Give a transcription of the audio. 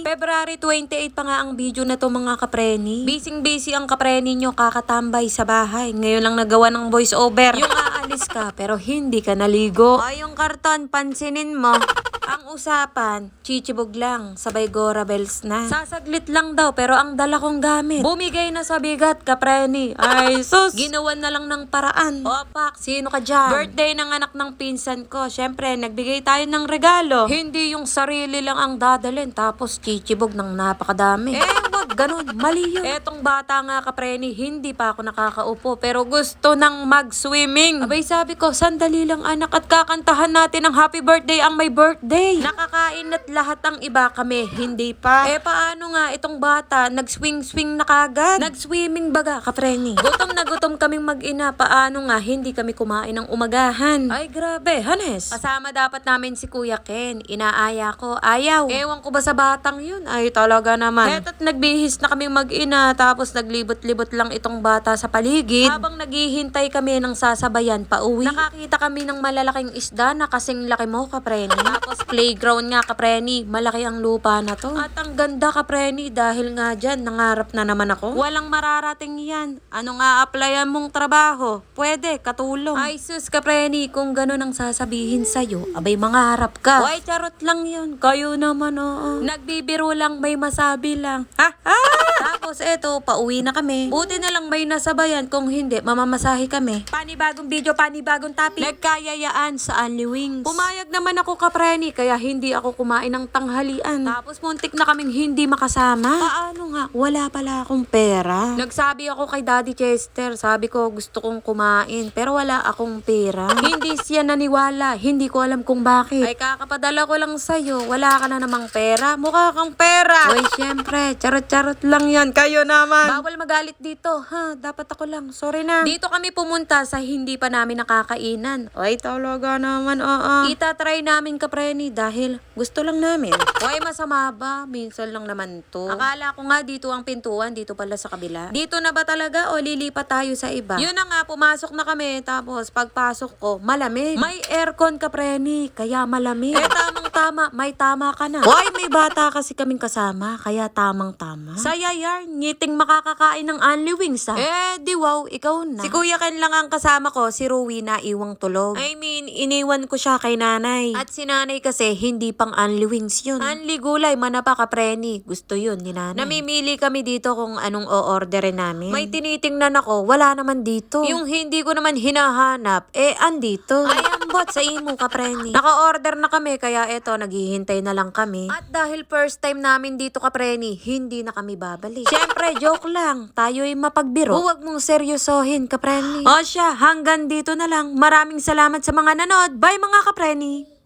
February 28 pa nga ang video na to mga kapreni. Busy ang kapreni nyo kakatambay sa bahay. Ngayon lang nagawa ng voice over. Yung aalis ka pero hindi ka naligo. Ay yung karton, pansinin mo. Ang usapan, chichibog lang, sabay Gora Bells na. Sasaglit lang daw pero ang dala kong gamit. Bumigay na sa bigat, kapreni. Ay sus, ginawan na lang ng paraan. Opak, sino ka dyan? Birthday ng anak ng pinsan ko. Syempre, nagbigay tayo ng regalo. Hindi yung sarili lang ang dadalhin tapos chichibog ng napakadami. Wag ganun, mali yun. Etong bata nga kapreni, hindi pa ako nakakaupo pero gusto nang mag-swimming. Abay sabi ko, sandali lang anak at kakantahan natin ng happy birthday ang may birthday. Nakakain at lahat ang iba kami, hindi pa. Paano nga itong bata, nag-swing na kagad? Nag-swimming baga, kapreni. Gutom na gutom kaming mag-ina, paano nga hindi kami kumain ng umagahan? Ay grabe, Hanes. Kasama dapat namin si Kuya Ken. Inaaya ko, ayaw. Ewan ko ba sa batang yun? Ay talaga naman. Heta't nagbihis na kaming mag-ina, tapos naglibot-libot lang itong bata sa paligid. Habang naghihintay kami ng sasabayan pa uwi, nakakita kami ng malalaking isda na kasing laki mo, kapreni. Tapos playground nga, kapreni. Malaki ang lupa na to. At ang ganda, kapreni, dahil nga dyan, nangarap na naman ako. Walang mararating yan. Ano nga applyan mong trabaho? Pwede, katulong. Ay sus, kapreni, kung gano'n ang sasabihin sa'yo, abay mangarap ka. Why, charot lang yun. Kayo naman, oo. Nagbibiro lang, may masabi lang. Tapos eto, pauwi na kami. Buti na lang may nasabayan, kung hindi, mamamasahe kami. Panibagong video, panibagong topic. Nagkayayaan sa Only Wings. Pumayag naman ako, kapreni, kaya hindi ako kumain ng tanghalian. Tapos muntik na kaming hindi makasama. Paano nga? Wala pala akong pera. Nagsabi ako kay Daddy Chester, sabi ko gusto kong kumain, pero wala akong pera. Hindi siya naniwala, hindi ko alam kung bakit. Ay kakapadala ko lang sa'yo, wala ka na namang pera. Mukha kang pera. Uy, syempre, charot-charot lang yan. Kayo naman. Bawal magalit dito, ha? Dapat ako lang, sorry na. Dito kami pumunta sa hindi pa namin nakakainan. Ay talaga naman, oo. Itatry namin, kapreni, dahil gusto lang namin. Why masama ba? Minsan lang naman to. Akala ko nga dito ang pintuan, dito pala sa kabila. Dito na ba talaga o lilipat tayo sa iba? Yun na nga, pumasok na kami. Tapos pagpasok ko, malamig. May aircon, kapreni, kaya malamig. Tamang-tama, may tama ka na. Why, may bata kasi kaming kasama, kaya tamang-tama. Saya yan, ngiting makakakain ng Only Wings, ha? Di wow, ikaw na. Si Kuya Ken lang ang kasama ko, si Rui na iwang tulog. I mean, iniwan ko siya kay nanay. At si nanay kasi, hindi pang Only Wings yun. Only gulay, manapa, kapreni. Gusto yun ni nanay. Namimili kami dito kung anong o-orderin namin. May tinitingnan ako, wala naman dito. Yung hindi ko naman hinahanap, andito. Ay, ambot sa imo, kapreni. Naka-order na kami, kaya eto, naghihintay na lang kami. At dahil first time namin dito, kapreni, hindi na kami babalik. Siyempre, joke lang. Tayo'y mapagbiro. Huwag mong seryosohin, kapreni. O siya, hanggang dito na lang. Maraming salamat sa mga nanood. Bye mga kapreni!